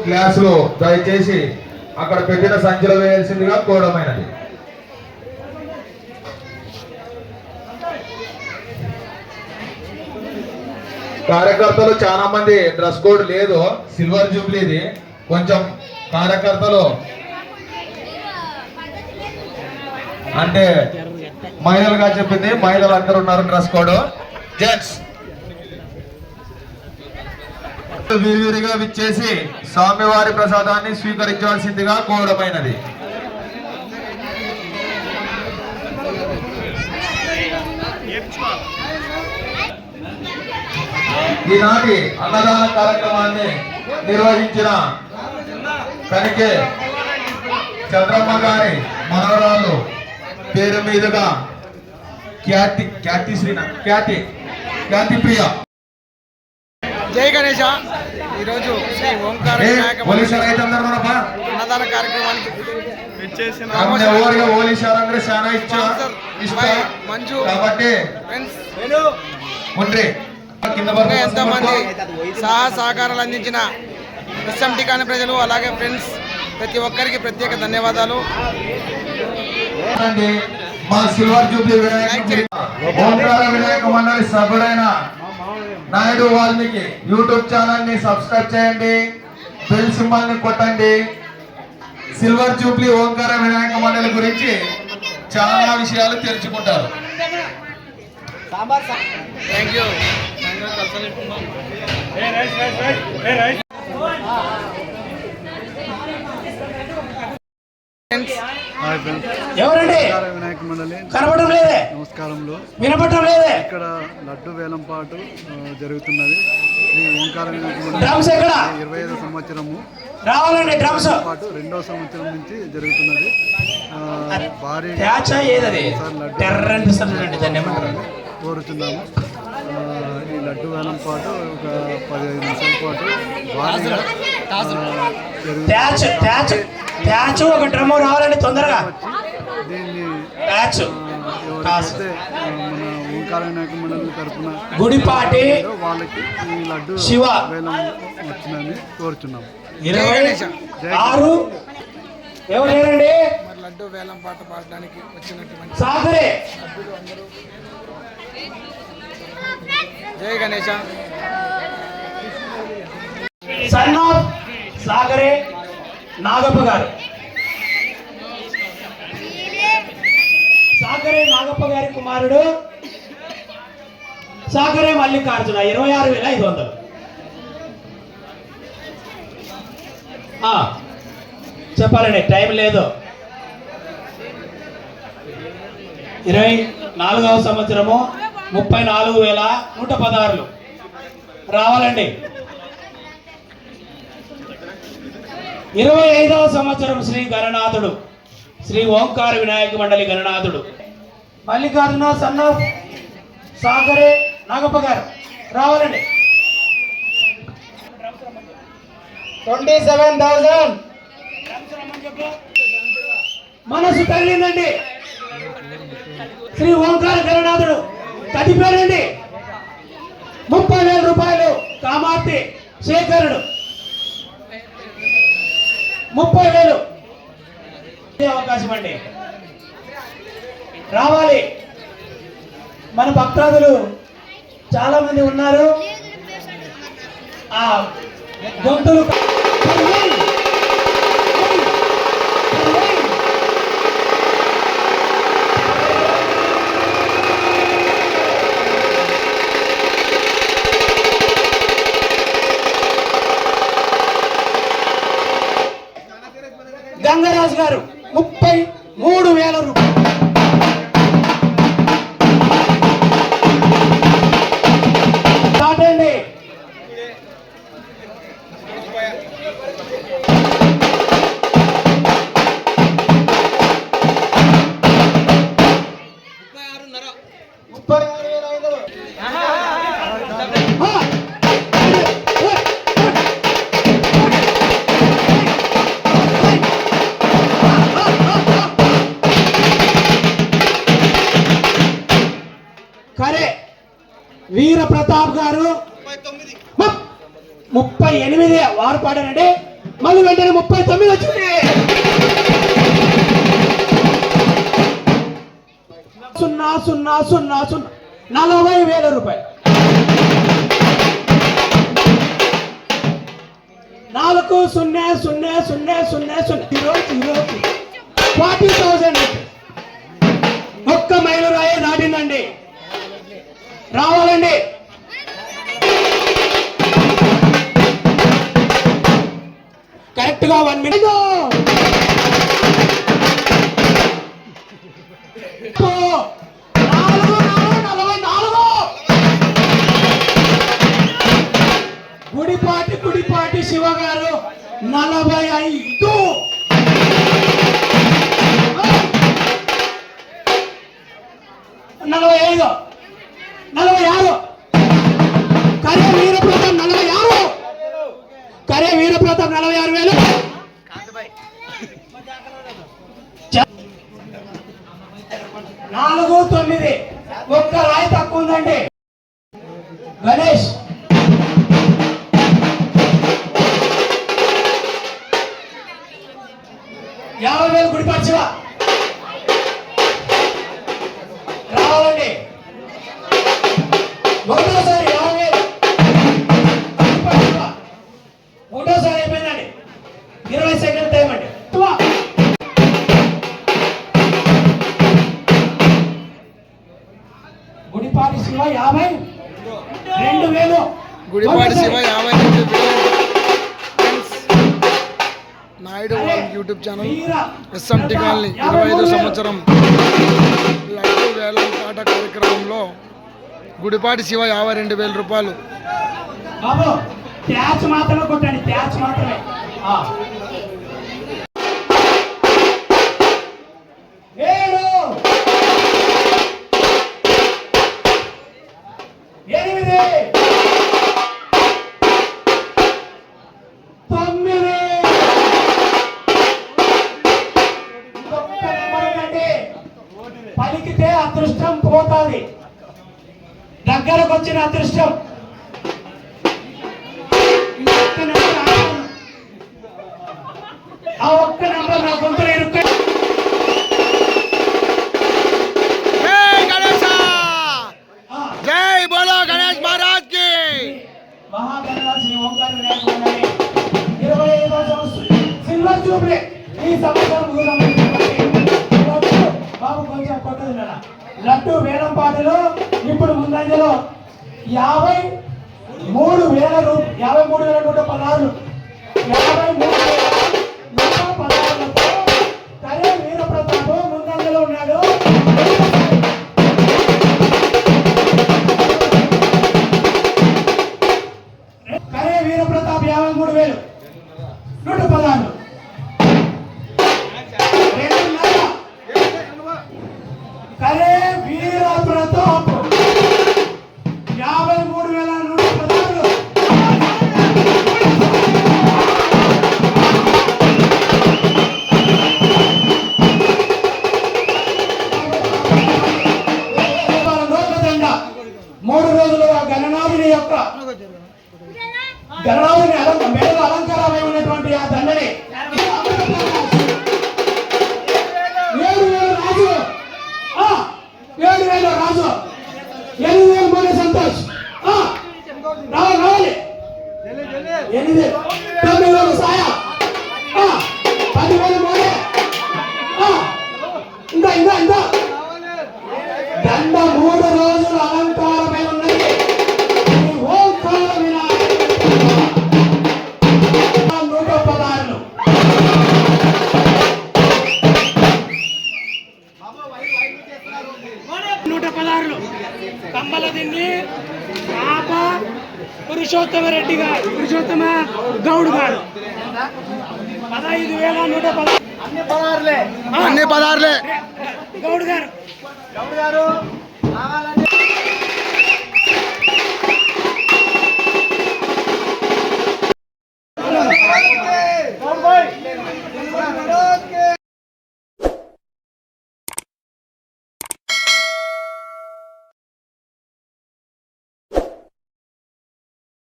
గ్లాసులు దయచేసి అక్కడ పెట్టిన సంచిలో వేయాల్సిందిగా కోరమైనది. కార్యకర్తలు చాలా మంది డ్రెస్ కోడ్ లేదు, సిల్వర్ జూబ్లీది. కొంచెం కార్యకర్తలు అంటే మహిళలుగా చెప్పింది, మహిళలు అందరూ ఉన్నారు డ్రెస్ కోడ్. జెంట్స్ వీరిగా విచ్చేసి స్వామివారి ప్రసాదాన్ని స్వీకరించవలసిందిగా కోరమైనది. ఈనాటి అన్నదాన కార్యక్రమాన్ని నిర్వహించిన కనికే చంద్రమ్మ గారి మనవరాలు పేరు మీదుగా ఖ్యాతి ప్రియ. జై గణేష. ఈరోజు శ్రీ ఓంకార అన్నదాన కార్యక్రమానికి మంజు ఎంతోమంది సహకారాలు అందించిన ఎస్ఎంటీ కాని ప్రజలు అలాగే ఫ్రెండ్స్ ప్రతి ఒక్కరికి ప్రత్యేక ధన్యవాదాలు. మా సిల్వర్ జూబ్లీ వినాయక మండలి సభ్యుడైన నాయుడు వాల్మీకి యూట్యూబ్ ఛానల్ ని సబ్స్క్రైబ్ చేయండి, బెల్ సింబల్ ని కొట్టండి. సిల్వర్ జూబ్లీ ఓంకార వినాయక మండలి గురించి చాలా విషయాలు తెలుసుకుంటారు. ఎవరండి వినాయక మండలి కనబడడం లేదే, నమస్కారంలో వినపడడం లేదే. ఇక్కడ లడ్డు వేలం పాటు జరుగుతున్నది. శ్రీ ఓంకార వినాయక మండలి 25వ సంవత్సరము రావాలండి. డ్రమ్స్ పాటు 2వ సంవత్సరం నుంచి జరుగుతున్నది. భారీ కోరుతున్నాము. ఈ లడ్డు వేలం పాటు ఒక 15 నిమిషాల పాటు భారీగా ఒక డ్రమ్ రావాలండి తొందరగా. దీన్ని ఎవరైతే మన ఓంకార వినాయక మండలి తరఫున గుడిపాటి వాళ్ళకి ఈ లడ్డు శివ వేలం వచ్చిందని కోరుచున్నాము. 26 ఎవరేనండి మరి లడ్డు వేలం పాట పాడడానికి వచ్చినటువంటి సాగరే సభ్యులు అందరూ జై గణేష. సన్ ఆఫ్ సాగరే నాగప్ప గారు, సాగరే నాగప్ప గారి కుమారుడు సాగరే మల్లికార్జున 26,500. చెప్పాలండి, టైం లేదు. 24వ సంవత్సరము 34,116 రావాలండి. 25వ సంవత్సరం శ్రీ గణనాథుడు, శ్రీ ఓంకార వినాయక మండలి గణనాథుడు మల్లికార్జున సన్ ఆఫ్ సాగరే నాగప్ప గారు రావాలండి. 27,000 మనసు తగిలిందండి. శ్రీ ఓంకార గణనాథుడు కదిపేరండి. 30,000 రూపాయలు కామార్తి శేఖరుడు 30,000 అవకాశం అండి. రావాలి. మన భక్తాదులు చాలా మంది ఉన్నారు. ఆ గొంతులు గంగరాజు గారు 33,000 రూపాయలు. కాదండి కరే వీర ప్రతాప్ గారు 38 వారు పాడారండి. మళ్ళీ వెంటనే 39 వచ్చింది. 000 40,000 రూపాయలు. 40,000 40,000 ఒక్క మైలురాయి దాటిందండి. రావాలండి. కరెక్ట్ గా 1 మినిట్. 44 గుడిపాటి శివ గారు 45. 45 46 కరే వీరప్రతాప్ 46 కరే వీరప్రతాప్ 46,000. 49 ఒక్క రాయి తక్కువ ఉందండి. గణేష్ 50,000 గుడిపాటి శివ. రావాలండి. ఒకటోసారి 50,000 గుడిపాటి శివ. ఒకటోసారి అయిపోయిందండి. 20 సెకండ్ టైం అండి. Gudipati Shiva 52,000. Gudipati Shiva 52,000. Naidu YouTube channel SMT colony 25 సంవత్సరం లడ్డు వేలం పాట కార్యక్రమంలో గుడిపాటి శివ 52,000 రూపాయలు. బాబు ట్యాచ్ మాత్రమే కొట్టండి. ట్యాచ్ మాత్రమే. 7 8 పలికితే అదృష్టం పోతుంది. దగ్గరకు వచ్చిన అదృష్టం. ఆ ఒక్క నెంబర్ నా గొంతులో ఇరుక్కు. జై బోలో గణేష్ మహారాజ్ కి. మహాగణనాథ్ శ్రీ ఓంకార వినాయక మండలి 25వ సంవత్సరం సిల్వర్ జూబ్లీ. ఈ సంవత్సరం బాబు కొంచెం కొత్తది లడ్డు వేలం పాటలు ఇప్పుడు ముందంజలో 53,116 53,116 కరే వీరప్రతాప్ ముందంజలో ఉన్నాడు. కరే వీరప్రతాప్ 53,116. 2.5 కరే వీరప్రతాప్ 53,116. మూడు రోజులుగా గణనాథుని యొక్క మెడలో అలంకారమై ఉన్నటువంటి ఆ దండని 7,000 రాజు. 7,000 రాజు. 8,000 మోనే సంతోష్. రావాలి. 8,000 9,000 సాయ. 10,000 మోనే. ఇంకా దండ 3 రోజులు అలంకారమై ఉన్నది. ఓంకార వినాయక 116. కంబల దిన్ని పాప పురుషోత్తమ రెడ్డి గారు, పురుషోత్తమ గౌడ్ గారు 15,116. అన్ని 16లే. గౌడ్ గారు